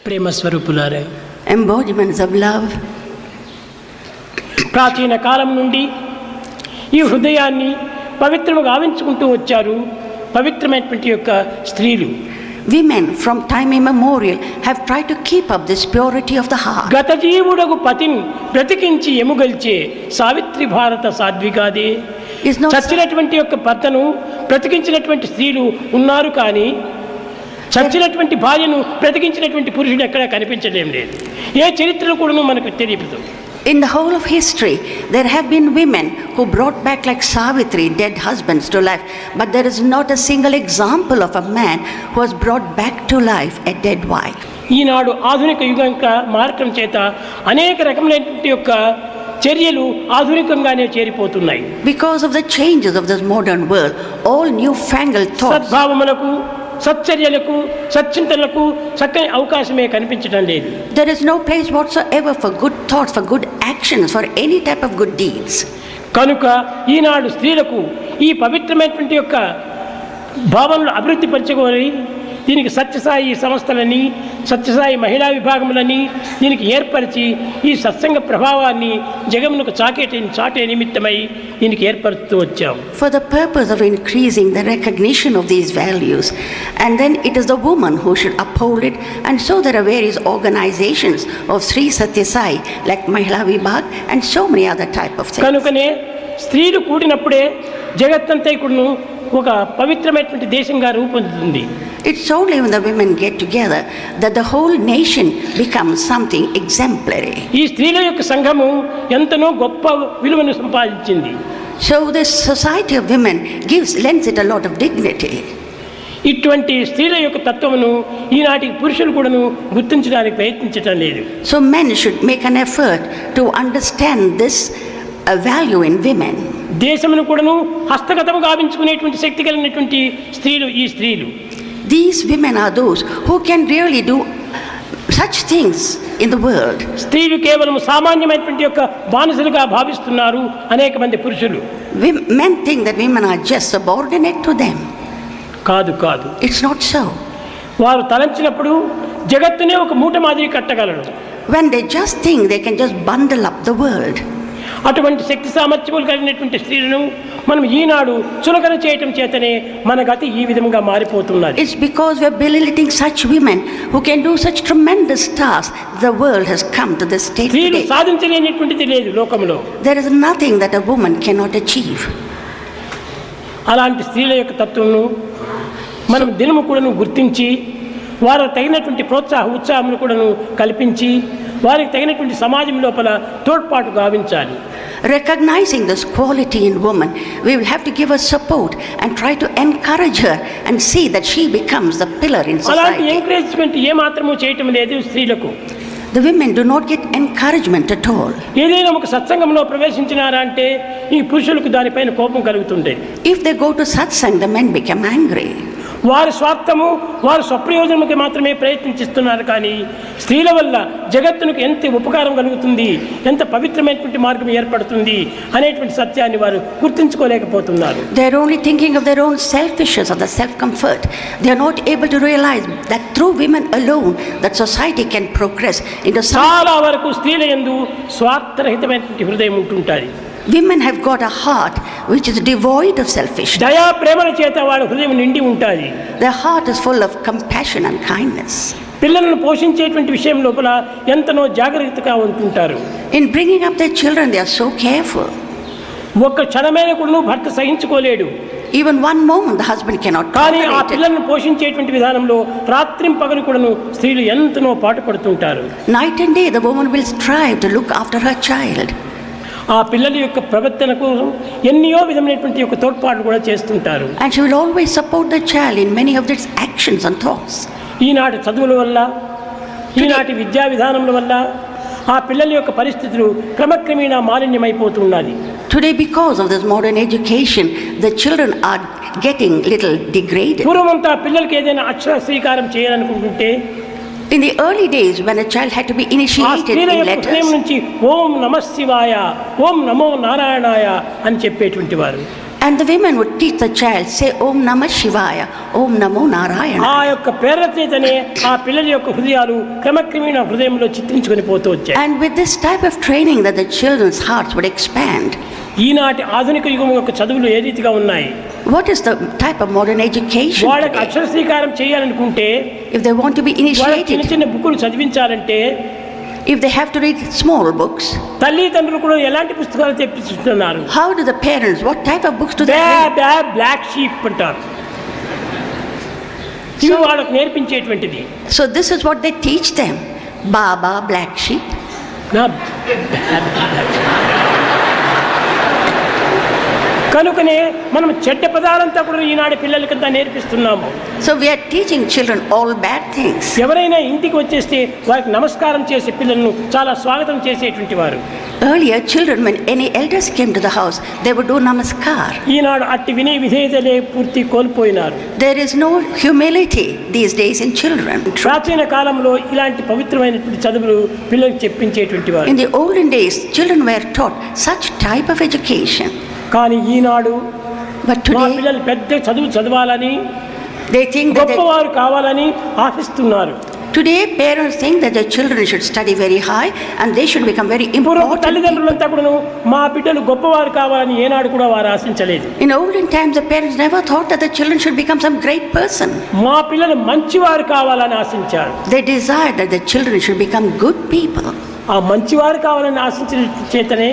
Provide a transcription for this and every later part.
ప్రేమ స్వరూపులారా, embodiments of love. ప్రాచీన కాలం నుండి ఈ హృదయాన్ని పవిత్రముగా గావించుకుంటూ వచ్చారు పవిత్రమైనటువంటి యొక్క స్త్రీలు. Women from time immemorial have tried to keep up this purity of the heart. గత జీవుడగు పతిని బ్రతికించి ఎముగల్చే సావిత్రి భారత సాధ్వికాదే. చచ్చినటువంటి యొక్క భర్తను బ్రతికించినటువంటి స్త్రీలు ఉన్నారు, కానీ చచ్చినటువంటి భార్యను బ్రతికించినటువంటి పురుషుడు ఎక్కడా కనిపించడం లేదు. ఏ చరిత్రలో కూడా మనకు తెలియదు. In the whole of history, there have been women who brought back like Savitri dead husbands to life, but there is not a single example of a man who has brought back to life a dead wife. ఈనాడు ఆధునిక యుగంగా మారటం చేత అనేక రకమైనటువంటి యొక్క చర్యలు ఆధునికంగానే చేరిపోతున్నాయి. Because of the changes of this modern world, all newfangled thoughts, సద్భావములకు, సచ్చర్యలకు, సచ్చింతనలకు చక్కని అవకాశమే కనిపించడం లేదు. There is no place whatsoever for good thoughts, for good actions, for any type of good deeds. కనుక ఈనాడు స్త్రీలకు ఈ పవిత్రమైనటువంటి యొక్క భావనలు అభివృద్ధి పరచుకొని దీనికి సత్యసాయి సంస్థలని, సత్యసాయి మహిళా విభాగములని దీనికి ఏర్పరిచి ఈ సత్సంగ ప్రభావాన్ని జగమునకు చాటే నిమిత్తమై దీనికి ఏర్పరుస్తూ వచ్చాము. For the purpose of increasing the recognition of these values, and then it is the woman who should uphold it, and so there are various organizations of Sri Satya Sai like Mahila Vibhag and so many other type of things. కనుకనే స్త్రీలు కూడినప్పుడే జగత్తంతా కూడాను ఒక పవిత్రమైనటువంటి దేశంగా రూపొందుతుంది. It's only when the women get together that the whole nation becomes something exemplary. ఈ స్త్రీల యొక్క సంఘము ఎంతనో గొప్ప విలువను సంపాదించింది. So this society of women lends it a lot of dignity. ఇటువంటి స్త్రీల యొక్క తత్వమును ఈనాటి పురుషులు కూడాను గుర్తించడానికి ప్రయత్నించడం లేదు. So men should make an effort to understand this value in women. దేశమును కూడాను హస్తగతము గావించుకునేటువంటి శక్తి కలిగినటువంటి స్త్రీలు ఈ స్త్రీలు. These women are those who can really do such things in the world. స్త్రీలు కేవలం సామాన్యమైనటువంటి యొక్క బానిసలుగా భావిస్తున్నారు అనేక మంది పురుషులు. Men think that women are just subordinate to them. కాదు కాదు, It's not so. వారు తలంచినప్పుడు జగత్తునే ఒక మూట మాదిరి కట్టగలరు. When they just think they can just bundle up the world. అటువంటి శక్తి సామర్థ్యములు కలిగినటువంటి స్త్రీలను మనం ఈనాడు చులకన చేయటం చేతనే మన గతి ఈ విధంగా మారిపోతున్నది. It's because we are belittling such women who can do such tremendous tasks. The world has come to this state స్త్రీలు today. సాధించలేనటువంటిది లేదు లోకంలో. There is nothing that a woman cannot achieve. అలాంటి స్త్రీల యొక్క తత్వమును మనం దినము కూడాను గుర్తించి వారికి తగినటువంటి ఉత్సాహమును కూడాను కల్పించి వారికి తగినటువంటి సమాజం లోపల తోడ్పాటు గావించాలి. Recognizing this quality in woman, we will have to give her support and try to encourage her and see that she becomes the pillar in అలాంటి society. ఎంకరేజ్మెంట్ ఏమాత్రము చేయటం లేదు స్త్రీలకు. The women do not get encouragement at all. ఏదైనా ఒక సత్సంగంలో ప్రవేశించినారా అంటే ఈ పురుషులకు దానిపైన కోపం కలుగుతుండే. If they go to satsang, the men become angry. వారి స్వార్థము, వారి స్వప్రయోజనముకి మాత్రమే ప్రయత్నిస్తున్నారు, కానీ స్త్రీల వల్ల జగత్తునికి ఎంత ఉపకారం కలుగుతుంది, ఎంత పవిత్రమైనటువంటి మార్గం ఏర్పడుతుంది అనేటువంటి సత్యాన్ని వారు గుర్తించుకోలేకపోతున్నారు. They are only thinking of their own selfishness or the self-comfort. They are not able to realize that through women alone that society can progress into చాలా వరకు స్త్రీల యందు స్వార్థరహితమైనటువంటి హృదయం ఉంటుంటుంది. Women have got a heart which is devoid of selfishness. దయా ప్రేమల చేత వాళ్ళ హృదయం నిండి ఉంటుంది. Their heart is full of compassion and kindness. పిల్లలను పోషించేటువంటి విషయం లోపల ఎంతనో జాగ్రత్తగా ఉంటుంటారు. In bringing up their children, they are so careful. ఒక్క క్షణమైన కూడా భర్త సహించుకోలేడు. Even one moment the husband cannot కానీ ఆ tolerate it. పిల్లలను పోషించేటువంటి విధానంలో రాత్రింపగలు కూడాను స్త్రీలు ఎంతనో పాటుపడుతుంటారు. Night and day the woman will strive to look after her child. ఆ పిల్లల యొక్క ప్రవర్తనకు ఎన్నో విధమైనటువంటి యొక్క తోడ్పాటు కూడా చేస్తుంటారు. And she will always support the child in many of its actions and thoughts. ఈనాటి చదువుల వల్ల, ఈనాటి విద్యా విధానముల వల్ల ఆ పిల్లల యొక్క పరిస్థితులు క్రమక్రమేణా మాలిన్యమైపోతున్నది. Today, because of this modern education, the children are getting little degraded. పూర్వమంతా పిల్లలకి ఏదైనా అక్షర స్వీకారం చేయాలనుకుంటుంటే In the early days, when a child had to be ఆ initiated స్త్రీల in యొక్క హృదయం letters, నుంచి ఓం నమః శివాయ, ఓం నమో నారాయణాయ అని చెప్పేటువంటి వారు. And the women would teach the child, say Om Namah Shivaya, Om Namo Narayana. ఆ యొక్క ప్రేరణ చేతనే ఆ పిల్లల యొక్క హృదయాలు క్రమక్రమేణ హృదయంలో చిత్రించుకొని పోతూ వచ్చాయి. And with this type of training that the children's hearts would expand. ఈనాటి ఆధునిక యుగం యొక్క చదువులు ఏ రీతిగా ఉన్నాయి? What is the type of modern education వాళ్ళకి today? అక్షర శ్రీకారం చేయాలనుకుంటే, If they want to be వాళ్ళకి చిన్న initiated, చిన్న బుక్కులు చదివించాలంటే if they have to read small books, తల్లిదండ్రులు కూడా ఎలాంటి పుస్తకాలు తెప్పిస్తున్నారు? how do the parents, what type of books do they read? Black sheep అంటారు. ఇవి వాళ్ళకు నేర్పించేటువంటిది. So this is what they teach them. Baba, black sheep. నా కనుకనే మనం చెడ్డ పదాలంతా కూడా ఈనాడు పిల్లలకంతా నేర్పిస్తున్నాము. So we are teaching children all bad things. ఎవరైనా ఇంటికి వచ్చేస్తే వారికి నమస్కారం చేసే పిల్లలను చాలా స్వాగతం చేసేటువంటి వారు. Earlier, children, when any elders came to the house, they would do namaskar. ఈనాడు అట్టి వినయ విధేయతలే పూర్తి కోల్పోయినారు. There is no humility these days in children. ప్రాచీన కాలంలో ఇలాంటి పవిత్రమైనటువంటి చదువులు పిల్లలకు చెప్పించేటువంటి వారు. In the olden days, children were taught such type of education. కానీ ఈనాడు But మా today, పిల్లలు పెద్ద చదువు చదవాలని, they think that గొప్పవారు కావాలని ఆశిస్తున్నారు. today parents think that their children should study very high and they should become very పూర్వపు important. తల్లిదండ్రులంతా కూడా మా బిడ్డలు గొప్పవారు కావాలని ఏనాడు కూడా వారు ఆశించలేదు. In olden times, the parents never thought that the children should become some great person. మా పిల్లలు మంచివారు కావాలని ఆశించారు. They desired that the children should become good people. ఆ మంచివారు కావాలని ఆశించిన చేతనే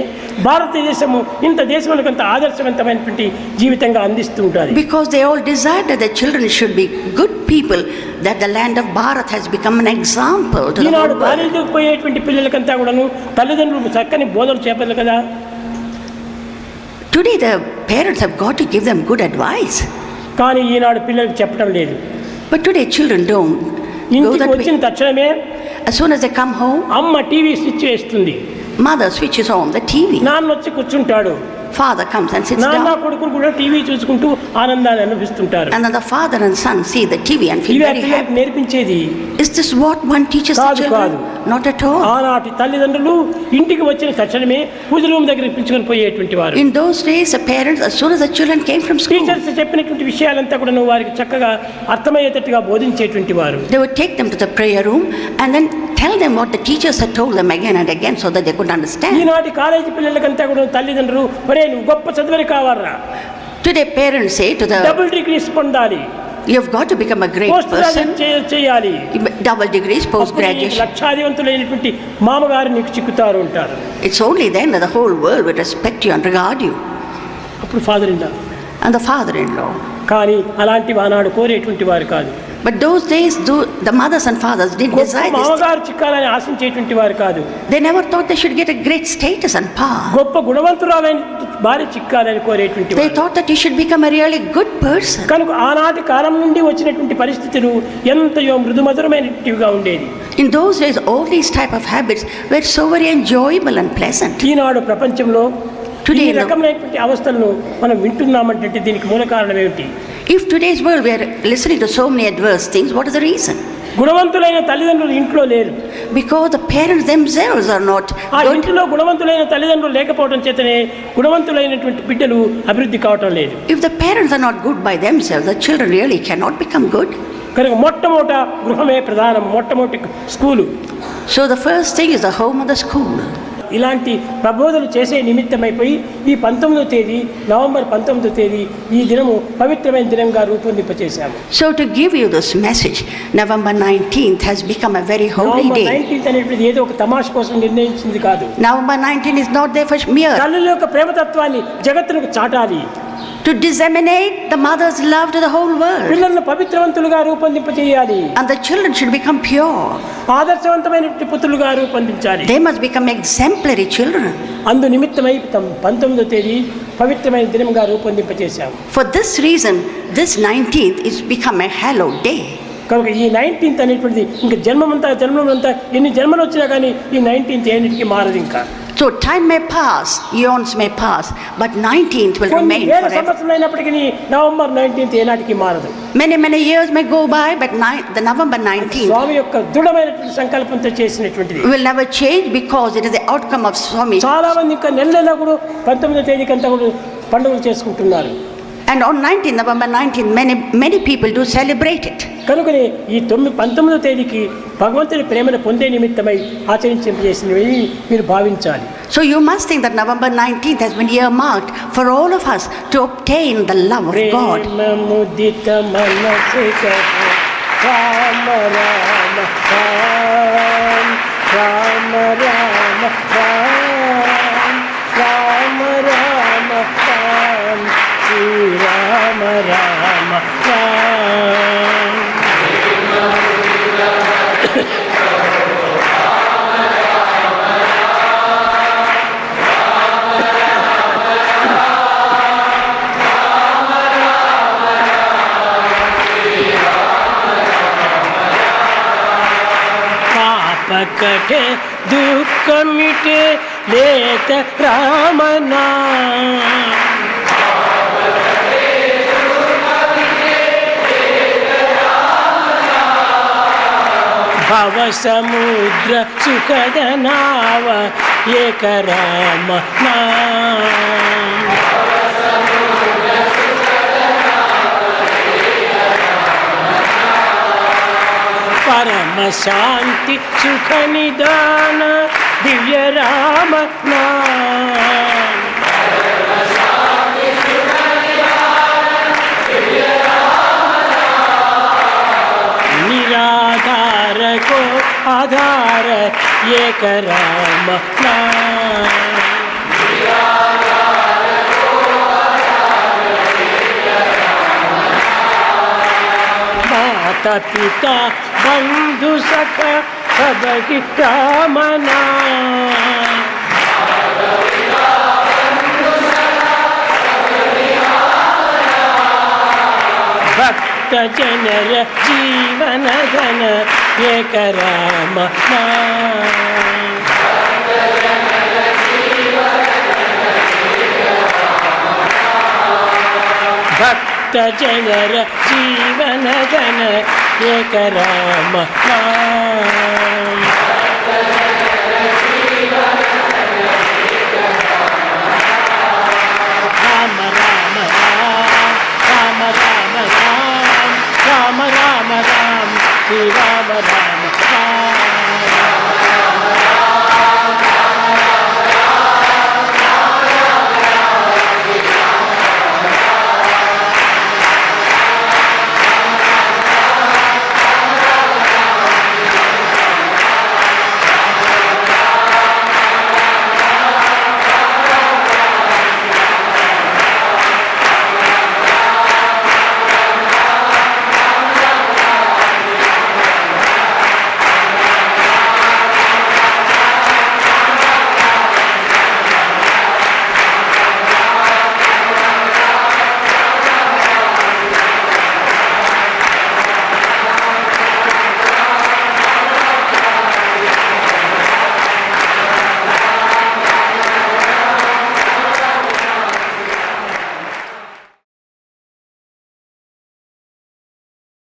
భారతదేశము ఇంత దేశములకు అంత ఆదర్శవంతమైనటువంటి జీవితంగా అందిస్తూ ఉంటుంది. Because they all desired that the children should be good people, that the land of Bharat has become an example to the Eenadu whole world. కాలేజీకి పోయేటువంటి పిల్లలకంతా కూడాను తల్లిదండ్రులు చక్కని బోధనలు చెప్పాలి కదా. Today the parents have got to give them good advice. కానీ ఈనాడు పిల్లలకు చెప్పడం లేదు. But today children don't go ఇంటికి that వచ్చిన way. తక్షణమే As soon as they come home, అమ్మ టీవీ స్విచ్ వేస్తుంది, mother switches on the TV. నాన్న వచ్చి కూర్చుంటాడు. Father comes and sits నాన్న down. కొడుకులు కూడా టీవీ చూసుకుంటూ ఆనందాన్ని అనుభవిస్తుంటారు. And then the father and son see the TV and feel ఇవే very పిల్లలకు happy. నేర్పించేది Is this what one teaches the కాదు, children? కాదు. Not at all. ఆనాటి తల్లిదండ్రులు ఇంటికి వచ్చిన తక్షణమే పూజ రూమ్ దగ్గరికి పిలుచుకొని పోయేటువంటి వారు. In those days, the parents, as soon as the children came from school, teachers చెప్పినటువంటి విషయాలంతా కూడా నువ్వు వారికి చక్కగా అర్థమయ్యేటట్టుగా బోధించేటువంటి వారు. they would take them to the prayer room and then tell them what the teachers had told them again and again so that they could understand. ఈనాటి college పిల్లలకంతా కూడా తల్లిదండ్రులు ఒరే నువ్వు గొప్ప చదువుని కావాలరా, Today, parents say to the, double degrees పొందాలి, you've got to become a great post person, graduate చేయాలి, double degrees, post అప్పుడు నీకు graduation. లక్షాధివంతులైనటువంటి మామగారు నీకు చిక్కుతారు ఉంటారు. It's only then that the whole world would respect you and regard you. అప్పుడు father in law. And the father-in-law. కానీ అలాంటి ఆనాడు కోరేటువంటి వారు కాదు. But those days, the mothers and fathers didn't గొప్ప desire this. మామగారు చిక్కాలని ఆశించేటువంటి వారు కాదు. They never thought they should get a great status and power. గొప్ప గుణవంతురాలైన భార్య చిక్కాలని కోరేటువంటి They వారు. thought that you should become a really good person. కనుక ఆనాటి కాలం నుండి వచ్చినటువంటి పరిస్థితులు ఎంతయో మృదుమధురమైనటివిగా ఉండేది. In those days, all these type of habits were so very enjoyable and pleasant. ఈనాడు ప్రపంచంలో ఈ Today, no. రకమైనటువంటి అవస్థలను మనం వింటున్నామంటే దీనికి మూల కారణం ఏమిటి? If today's world we are listening to so many adverse things, what is the reason? గుణవంతులైన తల్లిదండ్రులు ఇంట్లో లేరు. Because the parents themselves are not ఆ good. ఇంటిలో గుణవంతులైన తల్లిదండ్రులు లేకపోవడం చేతనే గుణవంతులైనటువంటి బిడ్డలు అభివృద్ధి కావటం లేదు. If the parents are not good by themselves, the children really cannot become good. కనుక మొట్టమొదట గృహమే ప్రధానం, మొట్టమొదటి school. So the first thing is the home of the school. ఇలాంటి ప్రబోధనలు చేసే నిమిత్తమైపోయి ఈ 19వ తేదీ నవంబర్ 19వ తేదీ ఈ దినము పవిత్రమైన దినంగా రూపొందింపచేశాము. So to give you this message, November 19th has become a very holy November day. 19th అనేటువంటి ఏదో ఒక తమాష కోసం నిర్ణయించింది కాదు. November 19 is not there for mere తల్లుల యొక్క ప్రేమతత్వాన్ని జగత్తులకు చాటాలి, to disseminate the mother's love to the whole world. పిల్లలను పవిత్రవంతులుగా రూపొందింపచేయాలి, And the children should become pure. ఆదర్శవంతమైనటువంటి పుత్రులుగా రూపొందించాలి. They must become exemplary children. అందు నిమిత్తమై 19వ తేదీ పవిత్రమైన దినంగా రూపొందింపచేశాము. For this reason, this 19th is become a hallowed day. కనుక ఈ 19th అనేటువంటిది ఇంకా జన్మమంతా ఎన్ని జన్మలు వచ్చినా కానీ ఈ 19th ఏనిటికి మారదు. ఇంకా So time may pass, eons may pass, but 19th will కొన్ని remain వేల forever. సంవత్సరాలు అయినప్పటికీ నవంబర్ 19th ఏనాటికి మారదు. Many years may go by, but the November 19th స్వామి యొక్క దృఢమైనటువంటి సంకల్పంతో చేసినటువంటిది. will never change because it is the outcome of Swami. చాలా మంది ఇంకా నెల కూడా 19వ తేదీకి అంతా కూడా పండుగలు చేసుకుంటున్నారు. And on 19 November 19, many people do celebrate it. కనుకనే ఈ 19వ తేదీకి భగవంతుని ప్రేమను పొందే నిమిత్తమై ఆచరించేసినవి మీరు భావించాలి. So you must think that November 19th has been earmarked for all of us to obtain the love of God. ప్రేమముదిత మనసిక Rama Rama Rama Rama Rama Rama Rama Rama Shri Rama Rama Rama. కటే దుఃఖ మిటే లేత రామనా భవ సముద్ర సుఖద నావ ఏక రామ నా పరమ శాంతి సుఖ నిదాన దివ్య రామ నామ. నిరాధార కో ఆధార ఏక రామ నామ. माता पिता बंधु सखा सबकी कामना भक्त जनर जीवन धन एक राम भक्त जनर जीवन धन एक राम नाम.